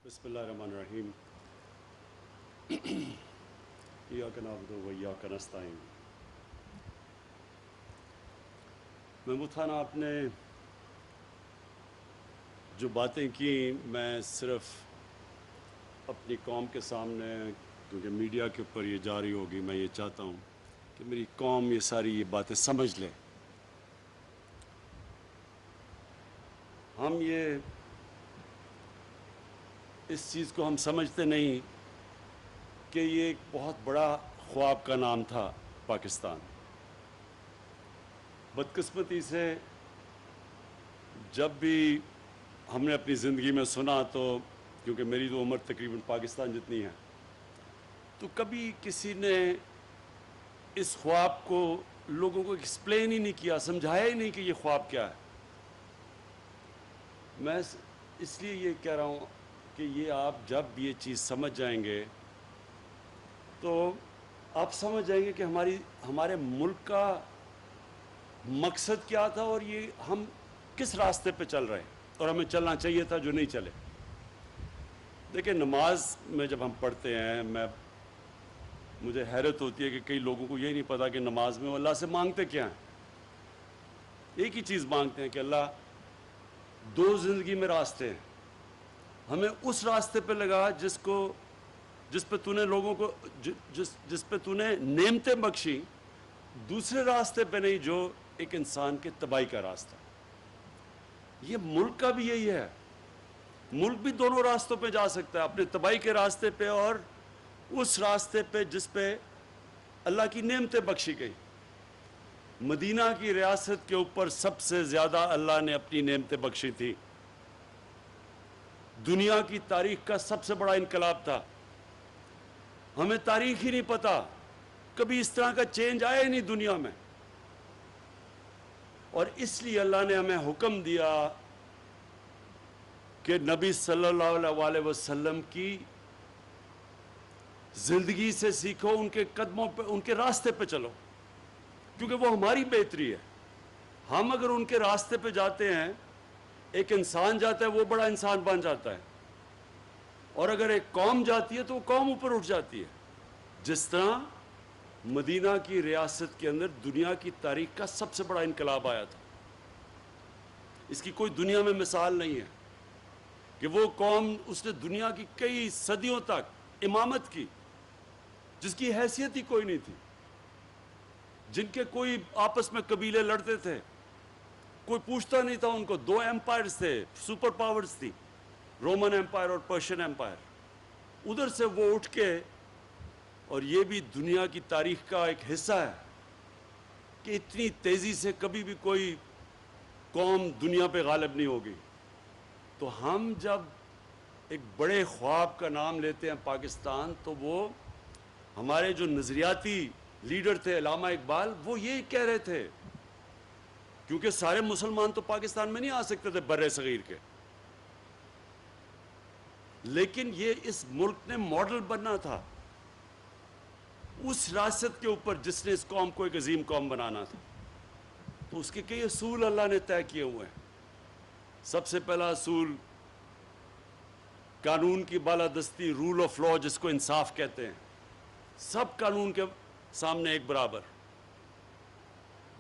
بسم اللہ الرحمن الرحیم ایاک نعبد و ایاک نستعین۔ محمود خان، آپ نے جو باتیں کی، میں صرف اپنی قوم کے سامنے، کیونکہ میڈیا کے اوپر یہ جاری ہوگی، میں یہ چاہتا ہوں کہ میری قوم یہ ساری باتیں سمجھ لے۔ ہم اس چیز کو ہم سمجھتے نہیں کہ یہ ایک بہت بڑا خواب کا نام تھا پاکستان۔ بدقسمتی سے جب بھی ہم نے اپنی زندگی میں سنا، تو کیونکہ میری تو عمر تقریباً پاکستان جتنی ہے، تو کبھی کسی نے اس خواب کو لوگوں کو ایکسپلین ہی نہیں کیا، سمجھایا ہی نہیں کہ یہ خواب کیا ہے۔ میں اس لیے یہ کہہ رہا ہوں کہ یہ آپ جب یہ چیز سمجھ جائیں گے تو آپ سمجھ جائیں گے کہ ہمارے ملک کا مقصد کیا تھا، اور یہ ہم کس راستے پہ چل رہے ہیں، اور ہمیں چلنا چاہیے تھا جو نہیں چلے۔ دیکھیں، نماز میں جب ہم پڑھتے ہیں، مجھے حیرت ہوتی ہے کہ کئی لوگوں کو یہ نہیں پتا کہ نماز میں وہ اللہ سے مانگتے کیا ہیں۔ ایک ہی چیز مانگتے ہیں کہ اللہ، دو زندگی میں راستے ہیں، ہمیں اس راستے پہ لگا جس پہ تو نے لوگوں کو جس پہ تو نے نعمتیں بخشی، دوسرے راستے پہ نہیں جو ایک انسان کے تباہی کا راستہ۔ یہ ملک کا بھی یہی ہے، ملک بھی دونوں راستوں پہ جا سکتا ہے، اپنے تباہی کے راستے پہ اور اس راستے پہ جس پہ اللہ کی نعمتیں بخشی گئی۔ مدینہ کی ریاست کے اوپر سب سے زیادہ اللہ نے اپنی نعمتیں بخشی تھی۔ دنیا کی تاریخ کا سب سے بڑا انقلاب تھا۔ ہمیں تاریخ ہی نہیں پتا، کبھی اس طرح کا چینج آیا ہی نہیں دنیا میں، اور اس لیے اللہ نے ہمیں حکم دیا کہ نبی صلی اللہ علیہ وسلم کی زندگی سے سیکھو، ان کے قدموں پہ، ان کے راستے پہ چلو، کیونکہ وہ ہماری بہتری ہے۔ ہم اگر ان کے راستے پہ جاتے ہیں، ایک انسان جاتا ہے وہ بڑا انسان بن جاتا ہے، اور اگر ایک قوم جاتی ہے تو وہ قوم اوپر اٹھ جاتی ہے۔ جس طرح مدینہ کی ریاست کے اندر دنیا کی تاریخ کا سب سے بڑا انقلاب آیا تھا، اس کی کوئی دنیا میں مثال نہیں ہے کہ وہ قوم، اس نے دنیا کی کئی صدیوں تک امامت کی، جس کی حیثیت ہی کوئی نہیں تھی، جن کے کوئی آپس میں قبیلے لڑتے تھے، کوئی پوچھتا نہیں تھا ان کو۔ دو ایمپائرز تھے، سپر پاورز تھی، رومن ایمپائر اور پرشین ایمپائر۔ ادھر سے وہ اٹھ کے، اور یہ بھی دنیا کی تاریخ کا ایک حصہ ہے کہ اتنی تیزی سے کبھی بھی کوئی قوم دنیا پہ غالب نہیں ہوگی۔ تو ہم جب ایک بڑے خواب کا نام لیتے ہیں پاکستان، تو وہ ہمارے جو نظریاتی لیڈر تھے علامہ اقبال، وہ یہ کہہ رہے تھے، کیونکہ سارے مسلمان تو پاکستان میں نہیں آ سکتے تھے بر صغیر کے، لیکن یہ اس ملک نے ماڈل بننا تھا اس ریاست کے اوپر جس نے اس قوم کو ایک عظیم قوم بنانا تھا۔ تو اس کے کئی اصول اللہ نے طے کیے ہوئے ہیں۔ سب سے پہلا اصول قانون کی بالادستی، رول آف لا، جس کو انصاف کہتے ہیں، سب قانون کے سامنے ایک برابر۔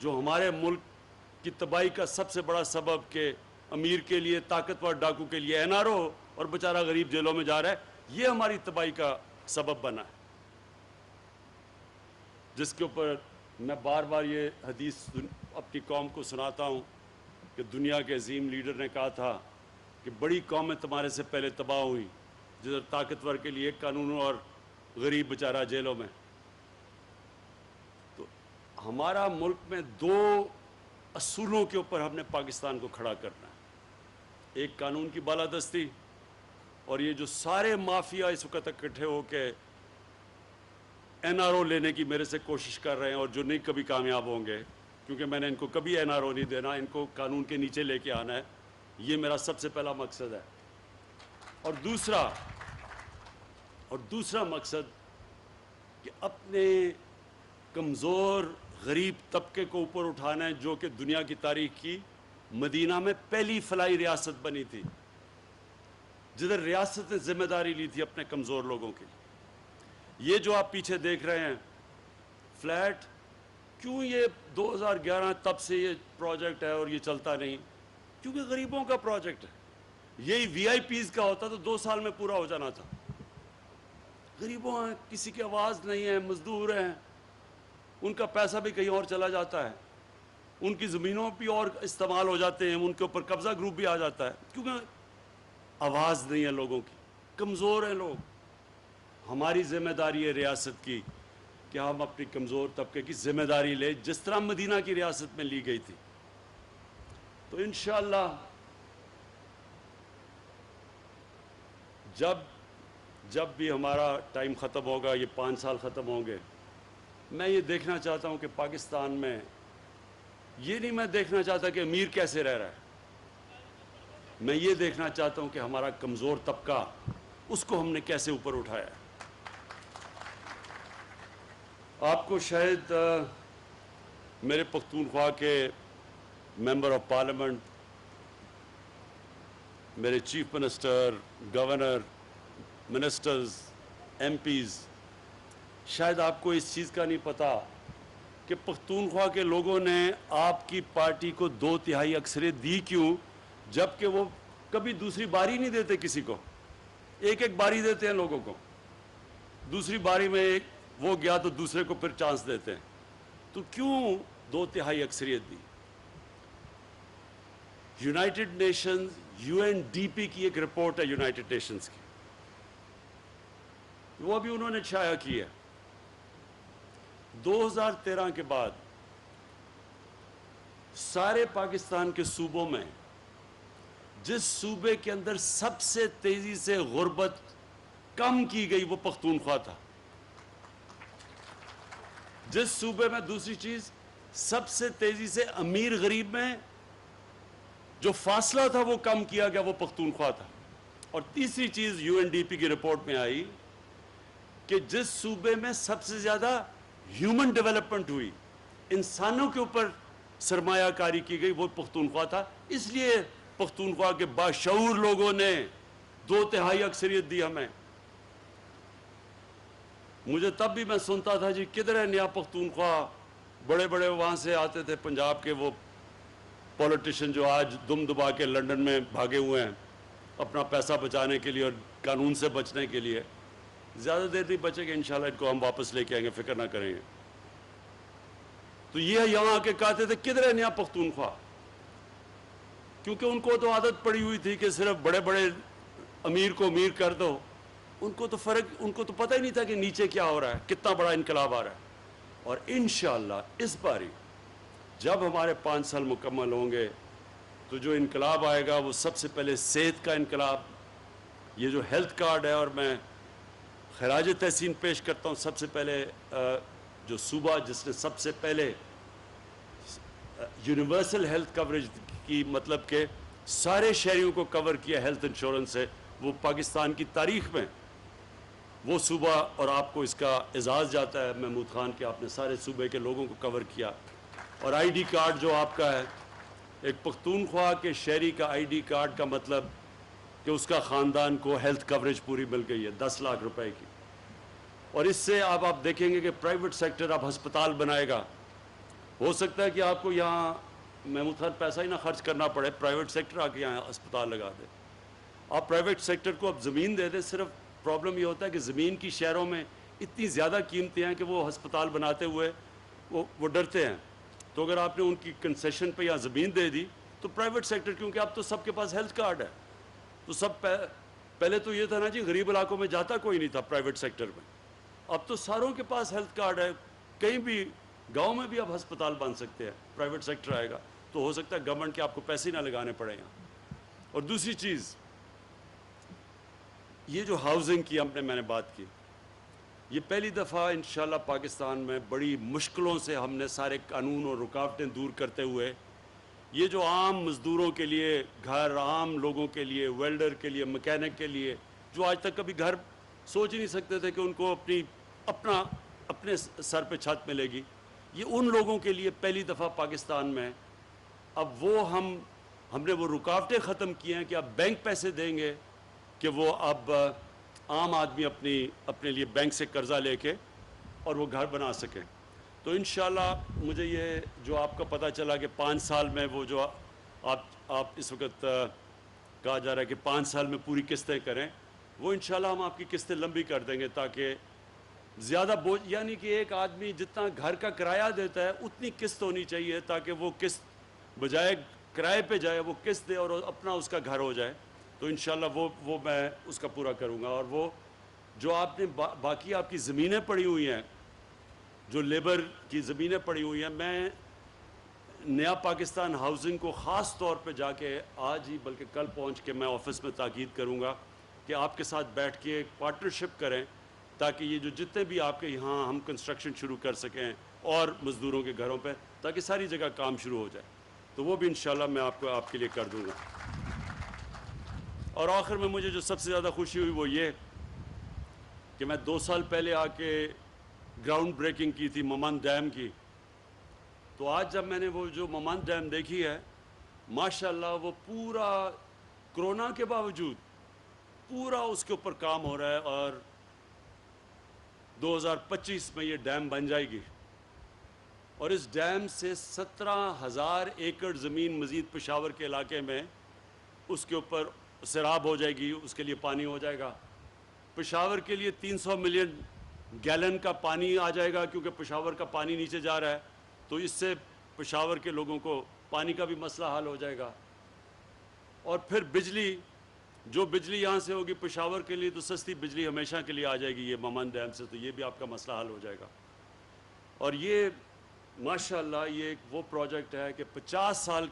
جو ہمارے ملک کی تباہی کا سب سے بڑا سبب کہ امیر کے لیے، طاقتور ڈاکو کے لیے این آر او اور بیچارہ غریب جیلوں میں جا رہا ہے، یہ ہماری تباہی کا سبب بنا ہے، جس کے اوپر میں بار بار یہ حدیث اپنی قوم کو سناتا ہوں کہ دنیا کے عظیم لیڈر نے کہا تھا کہ بڑی قومیں تمہارے سے پہلے تباہ ہوئی، جدھر طاقتور کے لیے ایک قانون اور غریب بیچارہ جیلوں میں۔ تو ہمارا ملک میں دو اصولوں کے اوپر ہم نے پاکستان کو کھڑا کرنا ہے، ایک قانون کی بالادستی، اور یہ جو سارے مافیا اس وقت اکٹھے ہو کے این آر او لینے کی میرے سے کوشش کر رہے ہیں، اور جو نہیں کبھی کامیاب ہوں گے، کیونکہ میں نے ان کو کبھی این آر او نہیں دینا، ان کو قانون کے نیچے لے کے آنا ہے، یہ میرا سب سے پہلا مقصد ہے۔ اور دوسرا مقصد کہ اپنے کمزور غریب طبقے کو اوپر اٹھانا ہے، جو کہ دنیا کی تاریخ کی مدینہ میں پہلی فلاحی ریاست بنی تھی۔ جدھر ریاست نے ذمہ داری لی تھی اپنے کمزور لوگوں کے لیے. یہ جو آپ پیچھے دیکھ رہے ہیں فلیٹ، کیوں یہ 2011 تب سے یہ پروجیکٹ ہے اور یہ چلتا نہیں؟ کیونکہ غریبوں کا پروجیکٹ ہے. یہی وی آئی پیز کا ہوتا تو 2 سال میں پورا ہو جانا تھا. غریبوں ہیں، کسی کی آواز نہیں ہے، مزدور ہیں، ان کا پیسہ بھی کہیں اور چلا جاتا ہے، ان کی زمینوں بھی اور استعمال ہو جاتے ہیں، ان کے اوپر قبضہ گروپ بھی آ جاتا ہے، کیونکہ آواز نہیں ہے لوگوں کی، کمزور ہیں لوگ. ہماری ذمہ داری ہے ریاست کی کہ ہم اپنی کمزور طبقے کی ذمہ داری لیں، جس طرح مدینہ کی ریاست میں لی گئی تھی. تو انشاءاللہ جب بھی ہمارا ٹائم ختم ہوگا، یہ 5 سال ختم ہوں گے، میں یہ دیکھنا چاہتا ہوں کہ پاکستان میں یہ نہیں میں دیکھنا چاہتا کہ امیر کیسے رہ رہا ہے، میں یہ دیکھنا چاہتا ہوں کہ ہمارا کمزور طبقہ، اس کو ہم نے کیسے اوپر اٹھایا ہے. آپ کو شاید میرے پختونخوا کے ممبر آف پارلیمنٹ، میرے chief minister, governor, ministers, MPs, شاید آپ کو اس چیز کا نہیں پتا کہ پختونخوا کے لوگوں نے آپ کی پارٹی کو 2/3 اکثریت دی کیوں، جبکہ وہ کبھی دوسری باری نہیں دیتے کسی کو. ایک باری دیتے ہیں لوگوں کو، دوسری باری میں وہ گیا تو دوسرے کو پھر چانس دیتے ہیں. تو کیوں 2/3 اکثریت دی؟ یونائٹڈ نیشنز، UNDP کی ایک رپورٹ ہے یونائٹڈ نیشنز کی، وہ بھی انہوں نے شائع کی ہے. 2013 کے بعد سارے پاکستان کے صوبوں میں جس صوبے کے اندر سب سے تیزی سے غربت کم کی گئی وہ پختونخوا تھا. جس صوبے میں، دوسری چیز، سب سے تیزی سے امیر غریب میں جو فاصلہ تھا وہ کم کیا گیا وہ پختونخوا تھا. اور تیسری چیز UNDP کی رپورٹ میں آئی کہ جس صوبے میں سب سے زیادہ ہیومن ڈیولپمنٹ ہوئی، انسانوں کے اوپر سرمایہ کاری کی گئی، وہ پختونخوا تھا. اس لیے پختونخوا کے باشعور لوگوں نے 2/3 اکثریت دی ہمیں. مجھے تب بھی میں سنتا تھا جی کدھر ہے نیا پختونخوا، بڑے بڑے وہاں سے آتے تھے پنجاب کے وہ پولیٹیشین جو آج دم دبا کے لنڈن میں بھاگے ہوئے ہیں اپنا پیسہ بچانے کے لیے اور قانون سے بچنے کے لیے. زیادہ دیر نہیں بچے گا انشاءاللہ، ان کو ہم واپس لے کے آئیں گے، فکر نہ کریں گے. تو یہ یہاں آ کے کہتے تھے کدھر ہے نیا پختونخوا، کیونکہ ان کو تو عادت پڑی ہوئی تھی کہ صرف بڑے بڑے امیر کو امیر کر دو. ان کو تو پتہ ہی نہیں تھا کہ نیچے کیا ہو رہا ہے، کتنا بڑا انقلاب آ رہا ہے. اور انشاءاللہ اس باری جب ہمارے 5 سال مکمل ہوں گے تو جو انقلاب آئے گا وہ سب سے پہلے صحت کا انقلاب. یہ جو ہیلتھ کارڈ ہے، اور میں خراج تحسین پیش کرتا ہوں سب سے پہلے جو صوبہ جس نے سب سے پہلے یونیورسل ہیلتھ کوریج کی، مطلب کہ سارے شہریوں کو کور کیا ہیلتھ انشورنس سے، وہ پاکستان کی تاریخ میں وہ صوبہ، اور آپ کو اس کا اعزاز جاتا ہے محمود خان کہ آپ نے سارے صوبے کے لوگوں کو کور کیا. اور آئی ڈی کارڈ جو آپ کا ہے، ایک پختونخوا کے شہری کا آئی ڈی کارڈ کا مطلب کہ اس کا خاندان کو ہیلتھ کوریج پوری مل گئی ہے 10 لاکھ روپے کی. اور اس سے آپ دیکھیں گے کہ پرائیویٹ سیکٹر اب ہسپتال بنائے گا. ہو سکتا ہے کہ آپ کو یہاں محمود خان پیسہ ہی نہ خرچ کرنا پڑے، پرائیویٹ سیکٹر آ کے یہاں ہسپتال لگا دے. آپ پرائیویٹ سیکٹر کو اب زمین دے دیں. صرف پرابلم یہ ہوتا ہے کہ زمین کی شہروں میں اتنی زیادہ قیمتیں ہیں کہ وہ ہسپتال بناتے ہوئے وہ ڈرتے ہیں. تو اگر آپ نے ان کی کنسیشن پہ یا زمین دے دی تو پرائیویٹ سیکٹر، کیونکہ اب تو سب کے پاس ہیلتھ کارڈ ہے، تو سب پہلے تو یہ تھا نا جی غریب علاقوں میں جاتا کوئی نہیں تھا پرائیویٹ سیکٹر میں، اب تو ساروں کے پاس ہیلتھ کارڈ ہے. کہیں بھی گاؤں میں بھی اب ہسپتال بن سکتے ہیں، پرائیویٹ سیکٹر آئے گا تو ہو سکتا ہے گورنمنٹ کے آپ کو پیسے نہ لگانے پڑے گا. اور دوسری چیز، یہ جو ہاؤسنگ کی میں نے بات کی، یہ پہلی دفعہ انشاءاللہ پاکستان میں بڑی مشکلوں سے ہم نے سارے قانون اور رکاوٹیں دور کرتے ہوئے یہ جو عام مزدوروں کے لیے گھر، عام لوگوں کے لیے، ویلڈر کے لیے، مکینک کے لیے، جو آج تک کبھی گھر سوچ ہی نہیں سکتے تھے کہ ان کو اپنے سر پہ چھت ملے گی، یہ ان لوگوں کے لیے پہلی دفعہ پاکستان میں اب وہ ہم نے وہ رکاوٹیں ختم کی ہیں کہ اب بینک پیسے دیں گے کہ کہ وہ اب عام آدمی اپنے لیے بینک سے قرضہ لے کے اور وہ گھر بنا سکے. تو انشاءاللہ مجھے یہ جو آپ کا پتہ چلا کہ 5 سال میں وہ جو آپ اس وقت کہا جا رہا ہے کہ 5 سال میں پوری قسطیں کریں, وہ انشاءاللہ ہم آپ کی قسطیں لمبی کر دیں گے, تاکہ زیادہ بوجھ, یعنی کہ ایک آدمی جتنا گھر کا کرایہ دیتا ہے اتنی قسط ہونی چاہیے, تاکہ وہ قسط بجائے کرائے پہ جائے وہ قسط دے اور اپنا اس کا گھر ہو جائے. تو انشاءاللہ وہ میں اس کا پورا کروں گا. اور وہ جو آپ نے باقی آپ کی زمینیں پڑی ہوئی ہیں, جو لیبر کی زمینیں پڑی ہوئی ہیں, میں نیا پاکستان ہاؤسنگ کو خاص طور پہ جا کے آج ہی بلکہ کل پہنچ کے میں آفس میں تاکید کروں گا کہ آپ کے ساتھ بیٹھ کے ایک پارٹنرشپ کریں, تاکہ یہ جو جتنے بھی آپ کے یہاں ہم کنسٹرکشن شروع کر سکیں اور مزدوروں کے گھروں پہ, تاکہ ساری جگہ کام شروع ہو جائے. تو وہ بھی انشاءاللہ میں آپ کے لیے کر دوں گا. اور آخر میں مجھے جو سب سے زیادہ خوشی ہوئی وہ یہ کہ میں 2 سال پہلے آ کے گراؤنڈ بریکنگ کی تھی ممند ڈیم کی. تو آج جب میں نے وہ جو ممند ڈیم دیکھی ہے, ماشاءاللہ وہ پورا کرونا کے باوجود پورا اس کے اوپر کام ہو رہا ہے, اور 2025 میں یہ ڈیم بن جائے گی. اور اس ڈیم سے 17,000 ایکڑ زمین مزید پشاور کے علاقے میں اس کے اوپر سیراب ہو جائے گی, اس کے لیے پانی ہو جائے گا. پشاور کے لیے 300 ملین گیلن کا پانی آ جائے گا, کیونکہ پشاور کا پانی نیچے جا رہا ہے. تو اس سے پشاور کے لوگوں کو پانی کا بھی مسئلہ حل ہو جائے گا. اور پھر بجلی, جو بجلی یہاں سے ہوگی پشاور کے لیے, تو سستی بجلی ہمیشہ کے لیے آ جائے گی یہ ممند ڈیم سے. تو یہ بھی آپ کا مسئلہ حل ہو جائے گا. اور یہ ماشاءاللہ یہ ایک وہ پروجیکٹ ہے کہ 50 سال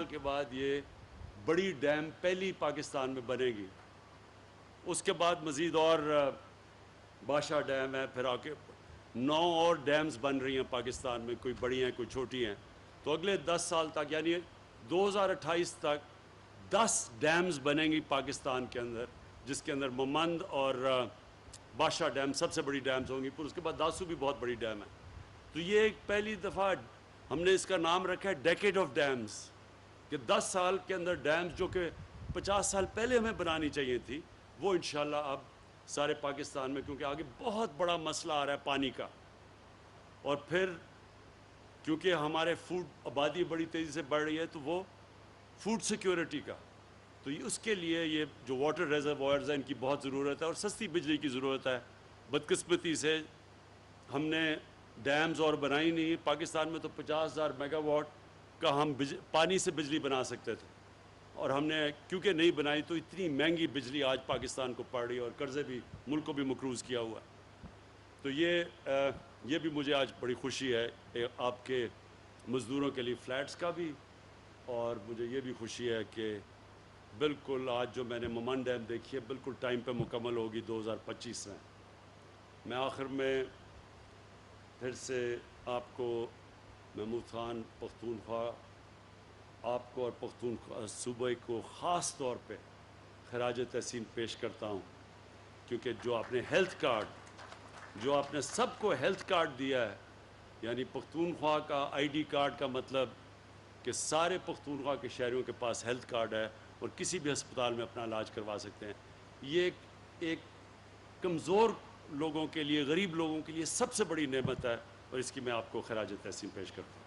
کے بعد یہ بڑی ڈیم پہلی پاکستان میں بنے گی. اس کے بعد مزید اور باشا ڈیم ہے, پھر آ کے 9 اور ڈیمز بن رہی ہیں پاکستان میں, کوئی بڑی ہیں کوئی چھوٹی ہیں. تو اگلے 10 سال تک, یعنی 2028 تک 10 ڈیمز بنیں گی پاکستان کے اندر, جس کے اندر ممند اور باشا ڈیم سب سے بڑی ڈیمز ہوں گی. پھر اس کے بعد داسو بھی بہت بڑی ڈیم ہے. تو یہ ایک پہلی دفعہ ہم نے اس کا نام رکھا ہے ڈیکیڈ آف ڈیمز, کہ 10 سال کے اندر ڈیمز جو کہ 50 سال پہلے ہمیں بنانی چاہیے تھی, وہ انشاءاللہ اب سارے پاکستان میں, کیونکہ آگے بہت بڑا مسئلہ آ رہا ہے پانی کا. اور پھر کیونکہ ہمارے فوڈ آبادی بڑی تیزی سے بڑھ رہی ہے, تو وہ فوڈ سیکیورٹی کا, تو اس کے لیے یہ جو واٹر ریزروائرز ہیں ان کی بہت ضرورت ہے, اور سستی بجلی کی ضرورت ہے. بدقسمتی سے ہم نے ڈیمز اور بنائی نہیں. پاکستان میں تو 50,000 میگا واٹ کا ہم پانی سے بجلی بنا سکتے تھے, اور ہم نے کیونکہ نہیں بنائی تو اتنی مہنگی بجلی آج پاکستان کو پڑ رہی ہے, اور قرضے بھی ملک کو بھی مقروض کیا ہوا ہے. تو یہ بھی مجھے آج بڑی خوشی ہے آپ کے مزدوروں کے لیے فلیٹس کا بھی, اور مجھے یہ بھی خوشی ہے کہ بالکل آج جو میں نے ممند ڈیم دیکھی ہے بالکل ٹائم پہ مکمل ہوگی 2025 میں. میں آخر میں پھر سے آپ کو, محمود خان پختونخوا, آپ کو اور پختونخوا صوبے کو خاص طور پہ خراج تحسین پیش کرتا ہوں, کیونکہ جو آپ نے ہیلتھ کارڈ, جو آپ نے سب کو ہیلتھ کارڈ دیا ہے, یعنی پختونخوا کا آئی ڈی کارڈ کا مطلب کہ سارے پختونخوا کے شہریوں کے پاس ہیلتھ کارڈ ہے اور کسی بھی ہسپتال میں اپنا علاج کروا سکتے ہیں. یہ ایک کمزور لوگوں کے لیے, غریب لوگوں کے لیے سب سے بڑی نعمت ہے, اور اس کی میں آپ کو خراج تحسین پیش کرتا ہوں.